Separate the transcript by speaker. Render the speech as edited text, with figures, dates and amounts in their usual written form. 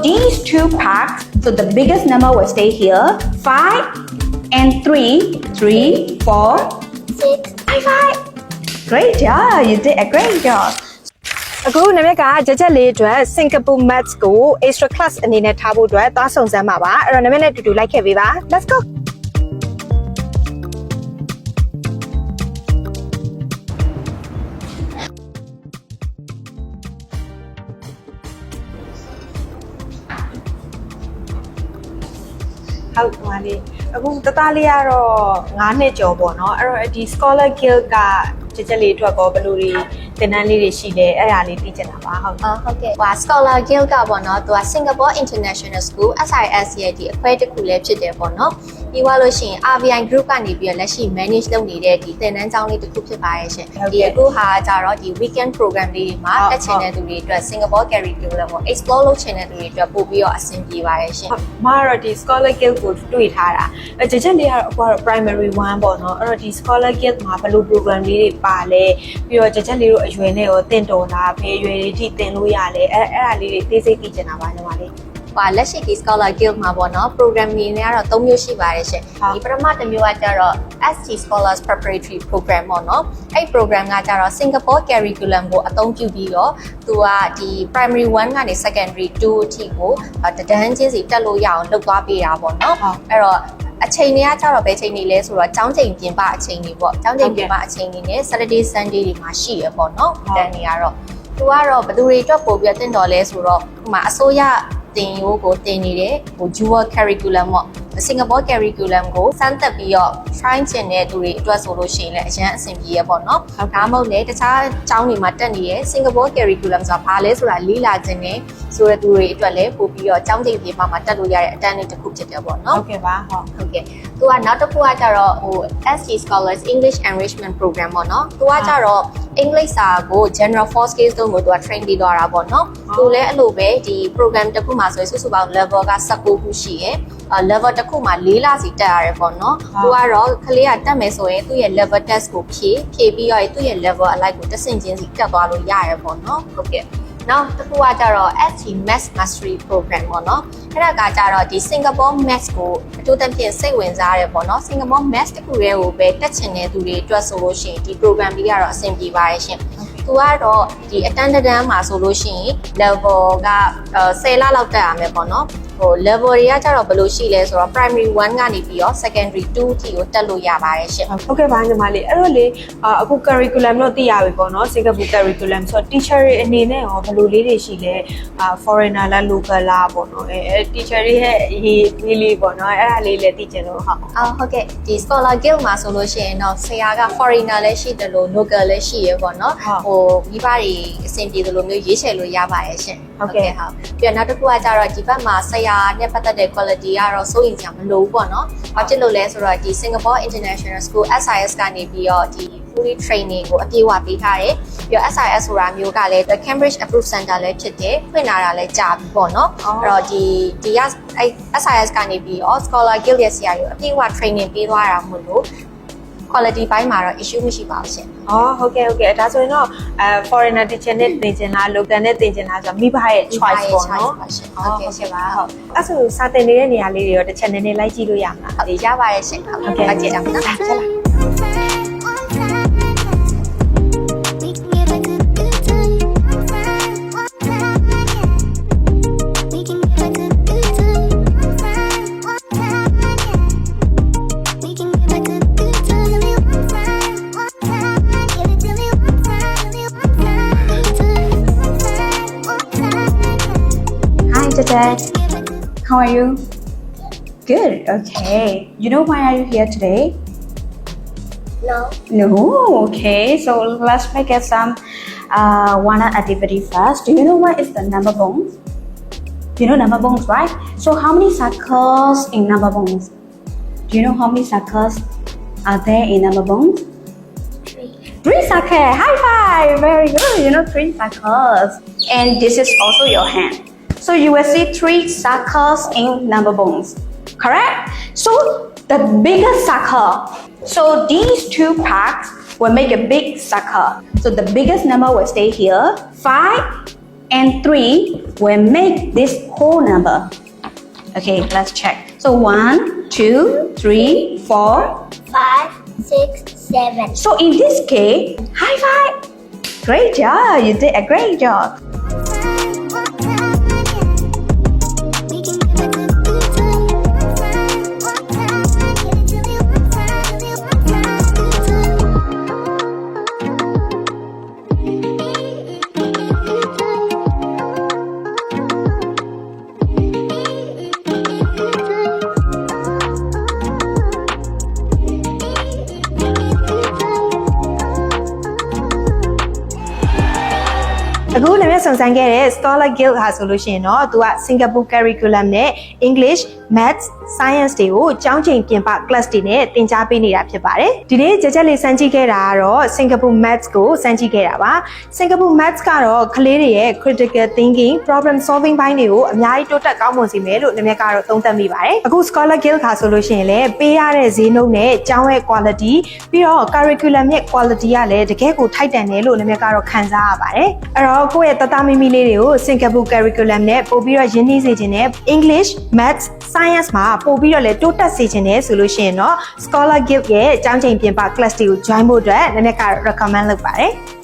Speaker 1: these two packs, so the biggest number will stay here. 5 and 3, 3, 4, 6, 5. Great job, you did a great job.
Speaker 2: အခုနမကကြက်လေးအတွက် Singapore Maths ကို extra class အနေနဲ့ထားဖို့အတွက်သွားဆောင်စမ်းပါပါအဲ့တော့နမနဲ့တူတူလိုက်ခဲ့ပေးပါ Let's go ဟုတ်ပါလေအခုတသားလေးကတော့9နှစ်ကျော်ပေါ့နော်အဲ့တော့ဒီ Scholar Guild ကကြက်လေးအတွက်ကောဘယ်လိုတွေသင်တန်းလေးတွေရှိလဲအဲ့ဒါလေးသိချင်တာပါဟုတ်
Speaker 3: ဟုတ်ကဲ့ဟို Scholar Guild ကပေါ့နော်သူက Singapore International School SIS ရဲ့ဒီအခွဲတစ်ခုလည်းဖြစ်တယ်ပေါ့နော်ပြီးသွားလို့ရှိရင် RVI Group ကနေပြီးတော့လက်ရှိ manage လုပ်နေတဲ့ဒီသင်တန်းကျောင်းလေးတစ်ခုဖြစ်ပါရဲ့ရှင်ဒီအခုဟာကြတော့ဒီ weekend program လေးတွေမှာတက်ချင်တဲ့သူတွေအတွက် Singapore curriculum ကို explore လုပ်ချင်တဲ့သူတွေအတွက်ပို့ပြီးတော့အဆင်ပြေပါရဲ့ရှင်
Speaker 2: မကတော့ဒီ Scholar Guild ကိုတွေ့ထားတာကြက်လေးကတော့အခုကတော့ primary 1ပေါ့နော်အဲ့တော့ဒီ Scholar Guild မှာဘယ်လို program လေးတွေပါလဲပြီးတော့ကြက်လေးတို့အရွယ်နဲ့ရောတင်တော်လားဘယ်အရွယ်လေးထိတင်လို့ရလဲအဲ့ဒါလေးတွေသိစိတ်သိချင်တာပါညီမလေး
Speaker 3: ဟိုလက်ရှိဒီ Scholar Guild မှာပေါ့နော် program တွေနဲ့ကတော့3မျိုးရှိပါတယ်ရှင်ဒီပထမတစ်မျိုးကကျတော့ ST Scholars Preparatory Program ပေါ့နော်အဲ့ program ကကျတော့ Singapore curriculum ကိုအသုံးပြုပြီးတော့သူကဒီ primary 1ကနေ secondary 2အထိကိုတဒန်းချင်းစီတက်လို့ရအောင်လုပ်သွားပေးတာပေါ့နော်အဲ့တော့အချိန်တွေကကျတော့ဘယ်ချိန်တွေလဲဆိုတော့ကျောင်းချိန်ပြင်ပအချိန်တွေပေါ့ကျောင်းချိန်ပြင်ပအချိန်တွေနဲ့ Saturday Sunday တွေမှာရှိရပေါ့နော်တန်းတွေကတော့သူကတော့ဘယ်သူတွေအတွက်ပို့ပြီးတင်တော်လဲဆိုတော့ဥပမာအစိုးရတင်ရိုးကိုတင်နေတဲ့ဟို dual curriculum ပေါ့ Singapore curriculum ကိုစမ်းသပ်ပြီးတော့ try ချင်တဲ့သူတွေအတွက်ဆိုလို့ရှိရင်လည်းအရင်အဆင်ပြေရပေါ့နော်။ဒါမှမဟုတ်လေတခြားကျောင်းတွေမှာတက်နေတဲ့ Singapore curriculum ဆိုတာဘာလဲဆိုတာလေ့လာခြင်းနဲ့ဆိုတဲ့သူတွေအတွက်လည်းပို့ပြီးတော့ကျောင်းချိန်ပြေမှာတက်လို့ရတဲ့အတန်းလေးတစ်ခုဖြစ်တယ်ပေါ့နော်
Speaker 2: ။ဟုတ်ကဲ့ပါ
Speaker 3: ဟုတ်ကဲ့သူကနောက်တစ်ခုကကျတော့ဟို ST Scholars English Enrichment Program ပေါ့နော်။သူကကျတော့ English စာကို General 4 skills တို့ကိုသူက train ပေးသွားတာပေါ့နော်။သူလည်းအဲ့လိုပဲဒီ program တစ်ခုမှာဆိုရင်စုစုပေါင်း level က19ခုရှိရယ်level တစ်ခုမှာ4လစီတက်ရတယ်ပေါ့နော်သူကတော့ကလေးကတက်မယ်ဆိုရင်သူ့ရဲ့ level test ကိုဖြည့်ပြီးတော့သူ့ရဲ့ level အလိုက်ကိုတစ်ဆင့်ချင်းစီတက်သွားလို့ရရပေါ့နော်ဟုတ်ကဲ့နောက်တစ်ခုကကြတော့ ST Maths Mastery Program ပေါ့နော်အဲ့ဒါကကြတော့ဒီ Singapore Maths ကိုအထူးသဖြင့်စိတ်ဝင်စားရတယ်ပေါ့နော် Singapore Maths တစ်ခုတည်းကိုပဲတက်ချင်တဲ့သူတွေအတွက်ဆိုလို့ရှိရင်ဒီ program လေးကတော့အဆင်ပြေပါရဲ့ရှင်သူကတော့ဒီအတန်းတန်းမှာဆိုလို့ရှိရင် level က10လလောက်တက်ရမယ်ပေါ့နော်ဟို level တွေကကျတော့ဘယ်လိုရှိလဲဆိုတော့ primary 1ကနေပြီးတော့ secondary 2အထိကိုတက်လို့ရပါတယ်ရှင်
Speaker 2: ဟုတ်ကဲ့ပါညီမလေးအဲ့တော့လေအခု curriculum တော့သိရပြီပေါ့နော် Singapore curriculum ဆိုတော့ teacher တွေအနေနဲ့ရောဘယ်လိုလေးတွေရှိလဲ foreigner လား local လားပေါ့နော်အဲ teacher တွေရဲ့ရေးလေးပေါ့နော်အဲ့ဒါလေးလည်းသိချင်လို့
Speaker 3: ဟုတ်ကဲ့ဒီ Scholar Guild မှာဆိုလို့ရှိရင်တော့ဆရာက foreigner လည်းရှိတယ်လို့ local လည်းရှိရပေါ့နော်ဟိုမိဘတွေအဆင်ပြေတယ်လို့မျိုးရေးချယ်လို့ရပါတယ်ရှင်
Speaker 2: ဟုတ်ကဲ့
Speaker 3: ဟုတ်ပြီးတော့နောက်တစ်ခုကကျတော့ဒီဘက်မှာဆရာနဲ့ပတ်သက်တဲ့ quality ကတော့စိုးရိမ်စရာမလိုဘူးပေါ့နော်။ဘာဖြစ်လို့လဲဆိုတော့ဒီ Singapore International School SIS ကနေပြီးတော့ဒီ fully training ကိုအပြည့်အဝပေးထားတယ်။ပြီးတော့ SIS ဆိုတာမျိုးကလည်း Cambridge Approved Center လည်းဖြစ်တယ်။ဖွင့်လာတာလည်းကြာပြီပေါ့နော်။အဲ့တော့ဒီSIS ကနေပြီးတော့ Scholar Guild ရဲ့ဆရာတွေအပြည့်အဝ training ပေးသွားတာမို့လို့quality ဘိုင်းမှာတော့ issue မရှိပါဘူးရှင်
Speaker 2: ။ဟုတ်ကဲ့ဒါဆိုရင်တော့foreigner teacher နဲ့သင်ချင်လား local နဲ့သင်ချင်လားဆိုတော့မိဘရဲ့ choice ပေါ့နော်
Speaker 3: ။ဟုတ်ကဲ့ရှင်ပါဟုတ်
Speaker 2: ။အဲ့ဆိုစာသင်နေတဲ့နေရာလေးတွေရောတစ်ချက်နည်းနည်းလိုက်ကြည့်လို့ရမှာ
Speaker 3: ။ဟုတ်ရပါတယ်ရှင်။ဟုတ်ကဲ့ကြည့်အောင်နော်။ချက်လား
Speaker 1: Dad, how are you? Good, okay. You know why are you here today?
Speaker 3: No,
Speaker 1: okay. So let's make it some one activity first. Do you know what is the number bones? You know number bones, right? So how many circles in number bones? Do you know how many circles are there in number bones? 3 circles. High five. Very good. You know 3 circles. And this is also your hand. So you will see 3 circles in number bones, correct? So the bigger circle, so these 2 packs will make a big circle. So the biggest number will stay here, 5 and 3, will make this whole number. Okay, let's check. So 1, 2, 3, 4.
Speaker 4: 5, 6, 7.
Speaker 1: So in this case, high five. Great job. You did a great job.
Speaker 2: အခုလည်းမြတ်ဆောင်ဆိုင်ခဲ့တဲ့ Scholar Guild ဟာဆိုလို့ရှိရင်တော့သူက Singapore curriculum နဲ့ English, Maths, Science တွေကိုကျောင်းချိန်ပြင်ပ class တွေနဲ့သင်ကြားပေးနေတာဖြစ်ပါတယ်။ဒီနေ့ကြက်ကြက်လေးစမ်းကြည့်ခဲ့တာကတော့ Singapore Maths ကိုစမ်းကြည့်ခဲ့တာပါ။ Singapore Maths ကတော့ကလေးတွေရဲ့ critical thinking, problem solving ဘိုင်းတွေကိုအများကြီးတိုးတက်ကောင်းမွန်စေမယ်လို့လည်းမြတ်ကတော့သုံးသပ်မိပါတယ်။အခု Scholar Guild ဟာဆိုလို့ရှိရင်လည်းပေးရတဲ့ဈေးနှုန်းနဲ့ကျောင်းရဲ့ quality ပြီးတော့ curriculum ရဲ့ quality ကလည်းတကယ်ကိုထိုက်တန်တယ်လို့လည်းမြတ်ကတော့ခံစားရပါတယ်။အဲ့တော့ကိုယ့်ရဲ့တသားမီမီလေးတွေကို Singapore curriculum နဲ့ပို့ပြီးတော့ရင်းနှီးစေခြင်းနဲ့ English, Maths, Science မှာပို့ပြီးတော့လည်းတိုးတက်စေခြင်းနဲ့ဆိုလို့ရှိရင်တော့ Scholar Guild ရဲ့ကျောင်းချိန်ပြင်ပ class တွေကို join ဖို့အတွက်လည်းမြတ်ကတော့ recommend လုပ်ပါတယ်။